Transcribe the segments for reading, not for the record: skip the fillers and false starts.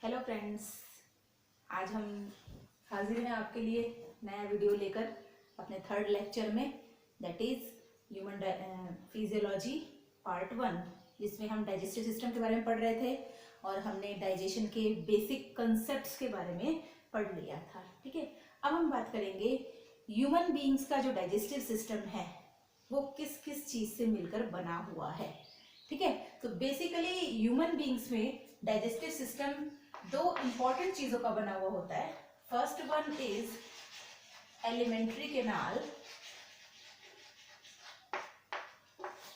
Hello friends, आज हम हाजिर हैं आपके लिए नया वीडियो लेकर अपने थर्ड लेक्चर में, that is human physiology part 1, जिसमें हम डाइजेस्टिव सिस्टम के बारे में पढ़ रहे थे और हमने डाइजेशन के बेसिक कंसेप्ट्स के बारे में पढ़ लिया था। ठीक है, अब हम बात करेंगे ह्यूमन बीइंग्स का जो डाइजेस्टिव सिस्टम है वो किस किस चीज़ से मिलकर बना हुआ है। ठीक है, तो बेसिकली ह्यूमन बीइंग्स में डाइजेस्टिव सिस्टम दो इंपॉर्टेंट चीजों का बना हुआ होता है। First one is alimentary canal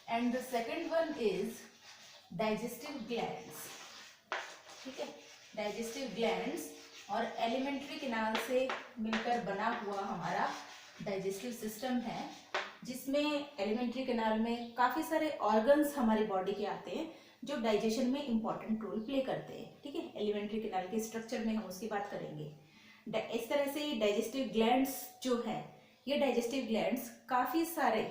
and the second one is digestive glands. ठीक है, डाइजेस्टिव ग्लैंड्स और एलिमेंट्री कैनाल से मिलकर बना हुआ हमारा डाइजेस्टिव सिस्टम है, जिसमें एलिमेंट्री कैनाल में काफी सारे ऑर्गन्स हमारी बॉडी के आते हैं जो डाइजेशन में इंपॉर्टेंट रोल प्ले करते हैं। ठीक है, एलिमेंट्री कैनाल के स्ट्रक्चर में हम उसकी बात करेंगे। इस तरह से डाइजेस्टिव ग्लैंड्स जो है, ये डाइजेस्टिव ग्लैंड्स काफी सारे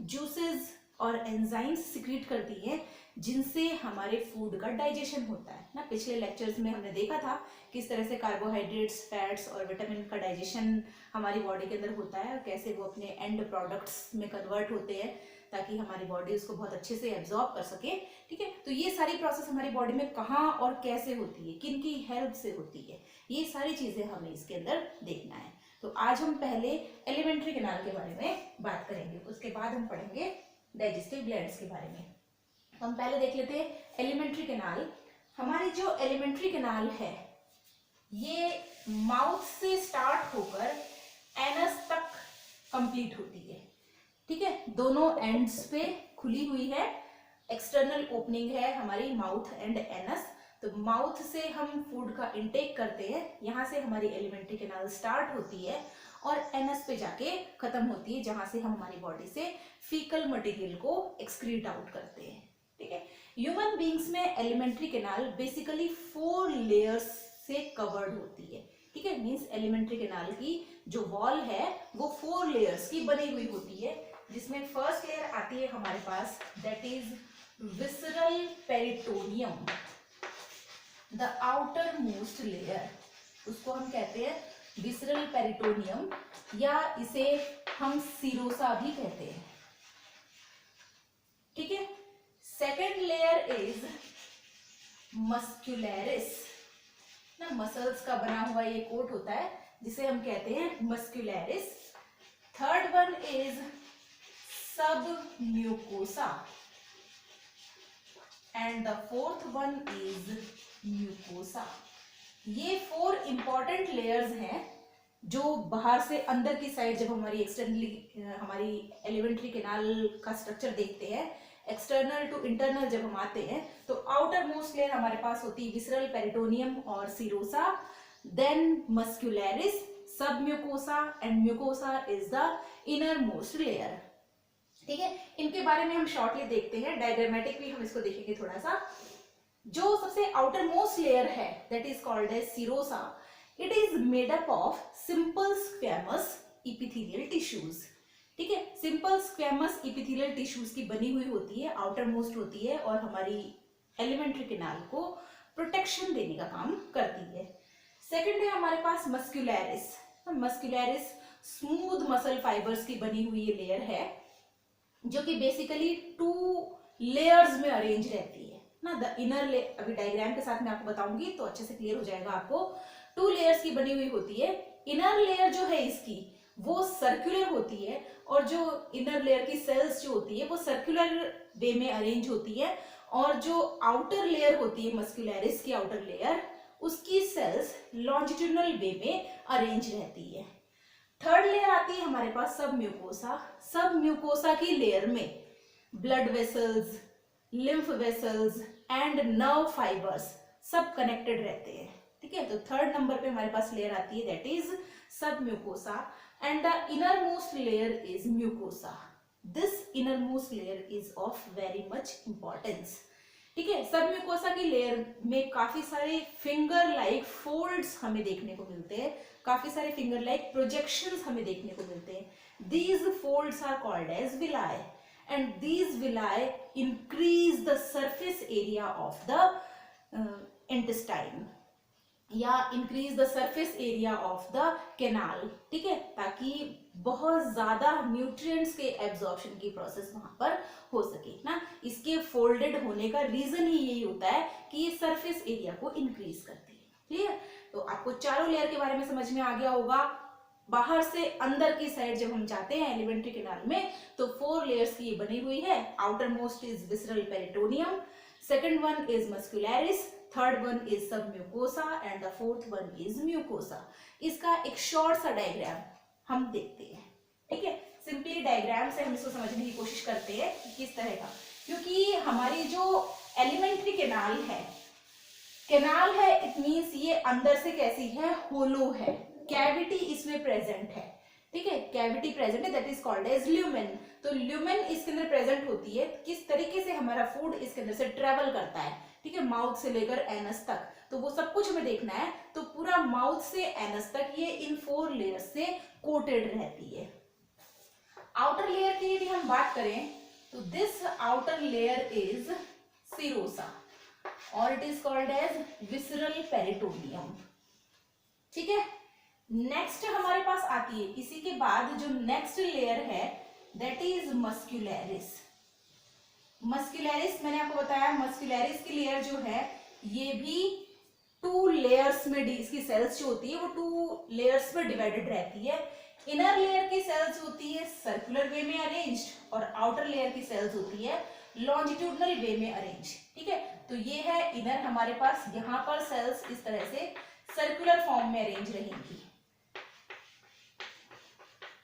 जूसेस और एंजाइम्स सिक्रीट करती हैं जिनसे हमारे फूड का डाइजेशन होता है ना। पिछले लेक्चर्स में हमने देखा था किस तरह से कार्बोहाइड्रेट्स, फैट्स और विटामिन का डाइजेशन हमारी बॉडी के अंदर होता है और कैसे वो अपने एंड प्रोडक्ट्स में कन्वर्ट होते हैं ताकि हमारी बॉडी उसको बहुत अच्छे से एब्जॉर्ब कर सके। ठीक है, तो ये सारी प्रोसेस हमारी बॉडी में कहाँ और कैसे होती है, किन की हेल्प से होती है, ये सारी चीजें हमें इसके अंदर देखना है। तो आज हम पहले एलिमेंट्री कैनाल के बारे में बात करेंगे, उसके बाद हम पढ़ेंगे डाइजेस्टिव ग्लैंड्स के बारे में। तो हम पहले देख लेते हैं एलिमेंट्री कैनाल। हमारी जो एलिमेंट्री कैनाल है ये माउथ से स्टार्ट होकर एनस तक कंप्लीट होती है। ठीक है, दोनों एंड्स पे खुली हुई है, एक्सटर्नल ओपनिंग है हमारी माउथ एंड एनस। तो माउथ से हम फूड का इंटेक करते हैं, यहाँ से हमारी एलिमेंट्री कैनाल स्टार्ट होती है और एनस पे जाके खत्म होती है, जहां से हम हमारी बॉडी से फीकल मटेरियल को एक्सक्रीट आउट करते हैं। ठीक है, ह्यूमन बीइंग्स में एलिमेंट्री कैनाल बेसिकली 4 लेयर्स से कवर्ड होती है। ठीक है, मींस एलिमेंट्री कैनाल की जो वॉल है वो 4 लेयर्स की बनी हुई होती है, जिसमें फर्स्ट लेयर आती है हमारे पास, that is visceral peritoneum, the outer most layer, उसको हम कहते हैं विसरल पेरिटोनियम या इसे हम सीरोसा भी कहते हैं। ठीक है, सेकेंड लेयर इज मस्क्यूलरिस ना, मसल्स का बना हुआ ये कोट होता है जिसे हम कहते हैं मस्क्यूलरिस। थर्ड वन इज सब mucosa and the fourth one is mucosa. ये 4 इंपॉर्टेंट लेयर्स हैं जो बाहर से अंदर की साइड, जब हमारी एक्सटर्नली हमारी एलिमेंट्री कैनाल का स्ट्रक्चर देखते हैं, एक्सटर्नल टू इंटरनल जब हम आते हैं, तो आउटर मोस्ट लेयर हमारे पास होती है विसरल पेरिटोनियम और सीरोसा, देन मस्क्यूलरिस, सब mucosa and mucosa is the inner most layer. ठीक है, इनके बारे में हम शॉर्टली देखते हैं, डायग्रामेटिकली हम इसको देखेंगे थोड़ा सा। जो सबसे आउटर मोस्ट लेयर है that is called as serosa, it is made up of simple squamous epithelial tissues. ठीक है, सिंपल स्क्वैमस इपिथेलियल टिश्यूज की बनी हुई होती है, आउटर मोस्ट होती है और हमारी एलिमेंट्री कैनाल को प्रोटेक्शन देने का काम करती है। सेकंड है हमारे पास muscularis. Muscularis smooth muscle fibres की बनी हुई ये लेयर है जो कि बेसिकली 2 लेयर्स में अरेंज रहती है ना। द इनर लेयर, अभी डायग्राम के साथ मैं आपको बताऊंगी तो अच्छे से क्लियर हो जाएगा आपको। 2 लेयर्स की बनी हुई होती है। इनर लेयर जो है इसकी वो सर्कुलर होती है और जो इनर लेयर की सेल्स जो होती है वो सर्कुलर वे में अरेंज होती है, और जो आउटर लेयर होती है मस्क्यूलरिस की आउटर लेयर, उसकी सेल्स लॉन्जिट्यूडनल वे में अरेंज रहती है। थर्ड लेयर आती है हमारे पास सब म्यूकोसा। सब म्यूकोसा की लेयर में blood vessels, lymph vessels and nerve fibres सब कनेक्टेड रहते हैं। ठीक है, तो थर्ड नंबर पे हमारे पास लेयर आती है दैट इज सब mucosa and the inner most layer is mucosa. This inner most layer is of very much importance. ठीक है, सब म्यूकोसा की लेयर में काफी सारे फिंगर लाइक फोल्ड्स हमें देखने को मिलते हैं, काफी सारे फिंगर लाइक प्रोजेक्शंस हमें देखने को मिलते हैं। These folds are called as villi and these villi increase the surface area of the intestine. या increase the surface area of the canal, ठीक है, ताकि बहुत ज्यादा न्यूट्रिएंट्स के एब्जॉर्प्शन की प्रोसेस वहां पर हो सके ना। इसके फोल्डेड होने का रीजन ही यही होता है कि ये सरफेस एरिया को इंक्रीज करती है। ठीक है, तो आपको चारों लेयर के बारे में समझ में आ गया होगा। बाहर से अंदर की साइड जब हम जाते हैं एलिमेंट्री कैनाल में तो 4 लेयर्स की ये बनी हुई है। Outer most is visceral peritoneum, second one is muscularis, third one is submucosa and the fourth one is mucosa. इसका एक शॉर्ट सा डायग्राम हम देखते हैं। ठीक है, सिंपली डायग्राम से हम इसको समझने की कोशिश करते हैं कि किस तरह का, क्योंकि हमारी जो एलिमेंट्री कैनाल है इट मींस ये अंदर से कैसी है, होलो है, कैविटी इसमें प्रेजेंट है। ठीक है, कैविटी प्रेजेंट है, that is called as lumen. तो ल्यूमेन इसके अंदर प्रेजेंट होती है। किस तरीके से हमारा फूड इसके अंदर से ट्रेवल करता है, ठीक है, माउथ से लेकर एनस तक, तो वो सब कुछ हमें देखना है। तो पूरा माउथ से एनस तक ये इन 4 लेयर से कोटेड रहती है। आउटर लेयर की यदि हम बात करें तो this outer layer is serosa और it is called as visceral peritoneum. ठीक है, नेक्स्ट हमारे पास आती है इसी के बाद जो नेक्स्ट लेयर है दैट इज मस्कुलैरिस। मस्कुलैरिस मैंने आपको बताया, मस्कुलैरिस की लेयर जो है ये भी 2 लेयर्स में, इसकी सेल्स जो होती है वो 2 लेयर्स में डिवाइडेड रहती है। इनर लेयर की सेल्स होती है सर्कुलर वे में अरेंज्ड और आउटर लेयर की सेल्स होती है लॉन्जिट्यूडनल वे में अरेंज। ठीक है, तो ये है इनर हमारे पास, यहाँ पर सेल्स इस तरह से सर्कुलर फॉर्म में अरेंज रहेंगी।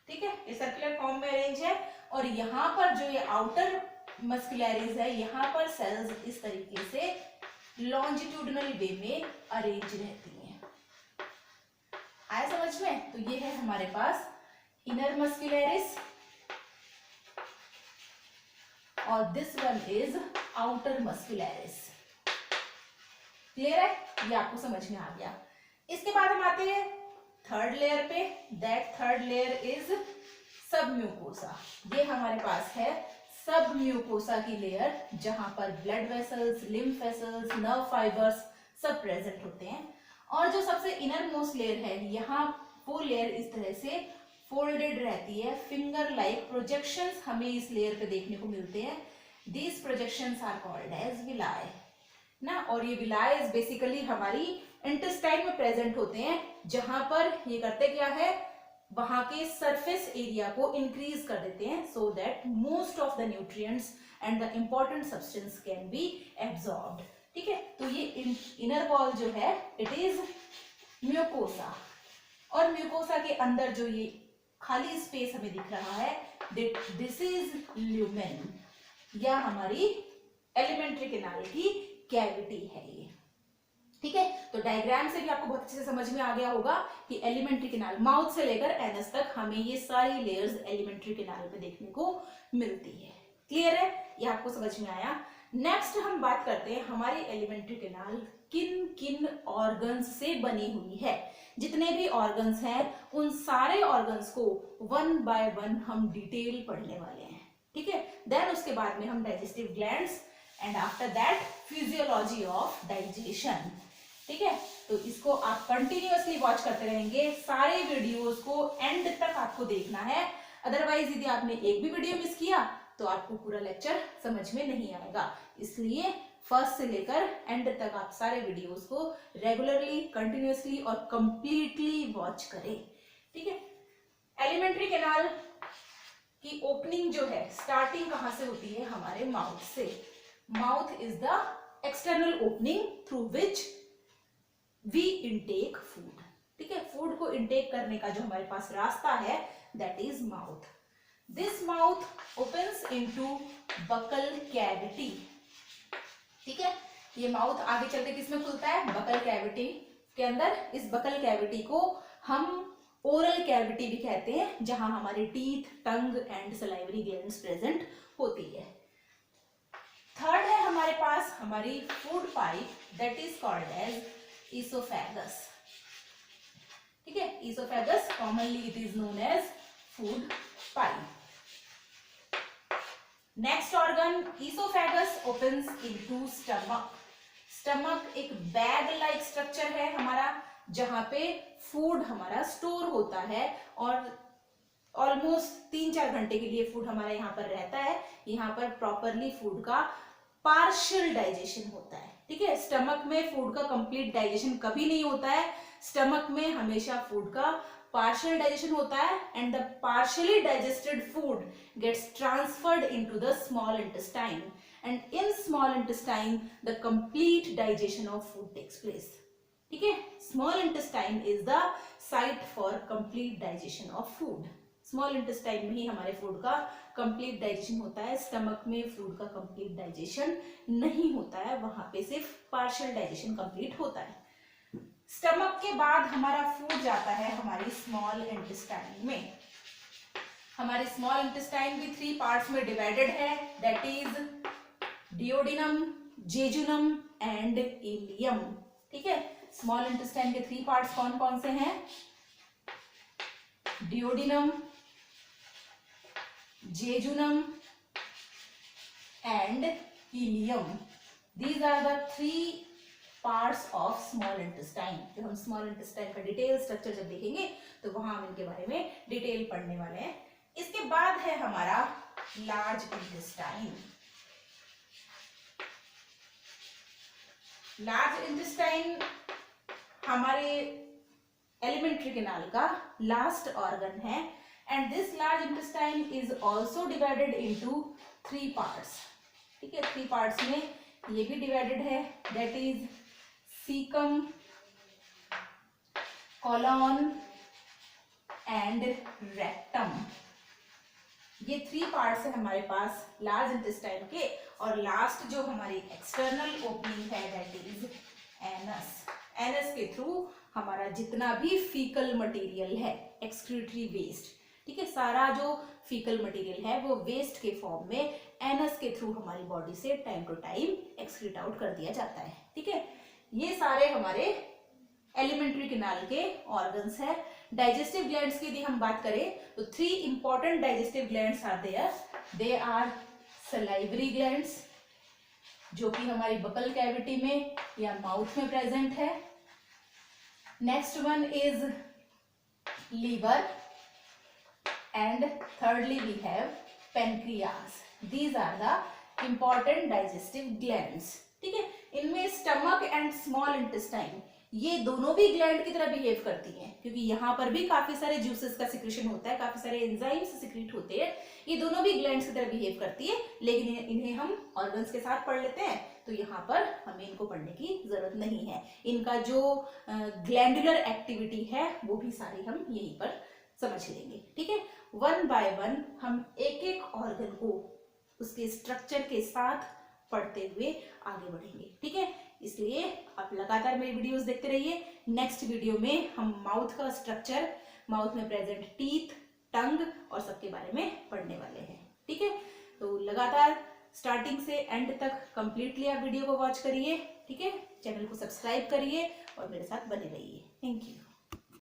ठीक है, ये सर्कुलर फॉर्म में अरेंज है और यहाँ पर जो ये आउटर मस्कुलैरिस है यहाँ पर सेल्स इस तरीके से लॉन्जिट्यूडनल वे में अरेंज रहती हैं। आया समझ में? तो ये है हमारे पास इनर मस्कुलैरिस और this one is outer muscularis. Clear है? ये आपको समझ में आ गया। इसके बाद हम आते हैं थर्ड लेयर पे। That third layer is submucosa. ये हमारे पास है सबम्यूकोसा की लेयर जहां पर blood vessels, lymph vessels, nerve fibres सब प्रेजेंट होते हैं। और जो सबसे इनर मोस्ट लेयर है यहाँ वो लेयर इस तरह से फोल्डेड रहती है। फिंगर लाइक प्रोजेक्शंस हमें इस लेयर पे देखने को मिलते हैं। These projections are called as villi ना। और ये विलाय बेसिकली हमारी इंटेस्टाइन में प्रेजेंट होते हैं जहां पर ये करते क्या है, वहां के सरफेस एरिया को इंक्रीज कर देते हैं so that most of the nutrients and the important substance can be absorbed. ठीक है, तो ये इनर वॉल जो है इट इज म्यूकोसा और म्यूकोसा के अंदर जो ये खाली स्पेस हमें दिख रहा है दिस इज ल्यूमेन या हमारी एलिमेंट्री कैनाल की कैविटी है ये। ठीक है, तो डायग्राम से भी आपको बहुत अच्छे से समझ में आ गया होगा कि एलिमेंट्री कैनाल माउथ से लेकर एनस तक हमें ये सारी लेयर्स एलिमेंट्री कैनाल में देखने को मिलती है। क्लियर है? ये आपको समझ में आया। नेक्स्ट हम बात करते हैं हमारी एलिमेंट्री कैनाल किन किन ऑर्गन्स से बनी हुई है। जितने भी ऑर्गन्स हैं उन सारे ऑर्गन्स को 1 बाय 1 हम डिटेल पढ़ने वाले हैं। ठीक है, देन उसके बाद में हम digestive glands and after that physiology of digestion. ठीक है, तो इसको आप कंटिन्यूअसली वॉच करते रहेंगे। सारे वीडियोस को एंड तक आपको देखना है, अदरवाइज यदि आपने एक भी वीडियो मिस किया तो आपको पूरा लेक्चर समझ में नहीं आएगा। इसलिए फर्स्ट से लेकर एंड तक आप सारे वीडियोस को रेगुलरली, कंटिन्यूअसली और कंप्लीटली वॉच करें। ठीक है, एलिमेंट्री कैनाल की ओपनिंग जो है स्टार्टिंग कहां से होती है, हमारे माउथ से। Mouth is the external opening through which we intake food. ठीक है, फूड को इनटेक करने का जो हमारे पास रास्ता है that is mouth. This mouth opens into buccal cavity. ठीक है, ये माउथ आगे चलते किसमें खुलता है, बकल कैविटी के अंदर। इस बकल कैविटी को हम ओरल कैविटी भी कहते हैं जहां हमारे teeth, tongue and salivary glands present होती है। थर्ड है हमारे पास हमारी food pipe that is called as oesophagus. ठीक है, oesophagus commonly it is known as food pipe. Next organ oesophagus opens into stomach. Stomach एक बैग लाइक स्ट्रक्चर है हमारा जहाँ पे फूड हमारा स्टोर होता है और ऑलमोस्ट 3-4 घंटे के लिए फूड हमारा यहाँ पर रहता है। यहाँ पर प्रॉपरली फूड का पार्शियल डाइजेशन होता है, ठीक है। स्टमक में फूड का कंप्लीट डाइजेशन कभी नहीं होता है, स्टमक में हमेशा फूड का partial digestion होता है and the partially digested food gets transferred into the small intestine and in small intestine the complete digestion of food takes place, ठीक है। small intestine is the site for complete digestion of food। Small intestine में ही हमारे food का complete digestion होता है, stomach में food का complete digestion नहीं होता है, वहां पे सिर्फ पार्शियल डाइजेशन कंप्लीट होता है। स्टमक के बाद हमारा फूड जाता है हमारी स्मॉल इंटेस्टाइन में। हमारे स्मॉल इंटेस्टाइन भी 3 पार्ट्स में डिवाइडेड है, that is duodenum, jejunum and ileum, ठीक है। स्मॉल इंटेस्टाइन के 3 पार्ट्स कौन कौन से हैं? Duodenum, jejunum and ileum. These are the 3 parts of small intestine. जो हम स्मॉल इंटेस्टाइन का डिटेल स्ट्रक्चर जब देखेंगे तो वहां हम इनके बारे में डिटेल पढ़ने वाले हैं। इसके बाद है हमारा लार्ज इंटेस्टाइन। लार्ज इंटेस्टाइन हमारे एलिमेंट्री कैनाल का लास्ट ऑर्गन है and this large intestine is also divided into 3 parts, ठीक है। 3 पार्ट्स में ये भी डिवाइडेड है, that is caecum, colon and rectum. ये 3 पार्ट्स है हमारे पास लार्ज इंटेस्टाइन के। और लास्ट जो हमारी एक्सटर्नल ओपनिंग है दैट इज एनस। एनस के थ्रू हमारा जितना भी फीकल मटेरियल है, एक्सक्रीटरी वेस्ट, ठीक है, सारा जो फीकल मटेरियल है वो वेस्ट के फॉर्म में एनस के थ्रू हमारी बॉडी से time to time excrete out कर दिया जाता है, ठीक है। ये सारे हमारे एलिमेंट्री कैनाल के ऑर्गन्स है। डाइजेस्टिव ग्लैंड्स की यदि हम बात करें तो 3 important digestive glands are there. They are salivary glands, जो कि हमारी बकल कैविटी में या माउथ में प्रेजेंट है। Next one is liver and thirdly we have pancreas। these are the important digestive glands, ठीक है। इनमें स्टमक एंड स्मॉल इंटेस्टाइन ये दोनों भी ग्लैंड की तरह बिहेव करती हैं, क्योंकि यहाँ पर भी काफी सारे जूसेस का सिक्रेशन होता है, काफी सारे एंजाइम्स सिक्रेट होते हैं। ये दोनों भी ग्लैंड्स की तरह बिहेव करती है, लेकिन इन्हें हम ऑर्गन्स के साथ पढ़ लेते हैं तो यहाँ पर हमें इनको पढ़ने की जरूरत नहीं है। इनका जो ग्लैंडुलर एक्टिविटी है वो भी सारी हम यहीं पर समझ लेंगे, ठीक है। 1 बाय 1 हम एक एक ऑर्गन को उसके स्ट्रक्चर के साथ पढ़ते हुए आगे बढ़ेंगे, ठीक है। इसलिए आप लगातार मेरी वीडियोस देखते रहिए। नेक्स्ट वीडियो में हम माउथ का स्ट्रक्चर, माउथ में प्रेजेंट टीथ, टंग और सबके बारे में पढ़ने वाले हैं, ठीक है। तो लगातार स्टार्टिंग से एंड तक कंप्लीटली आप वीडियो को वॉच करिए, ठीक है। चैनल को सब्सक्राइब करिए और मेरे साथ बने रहिए। Thank you.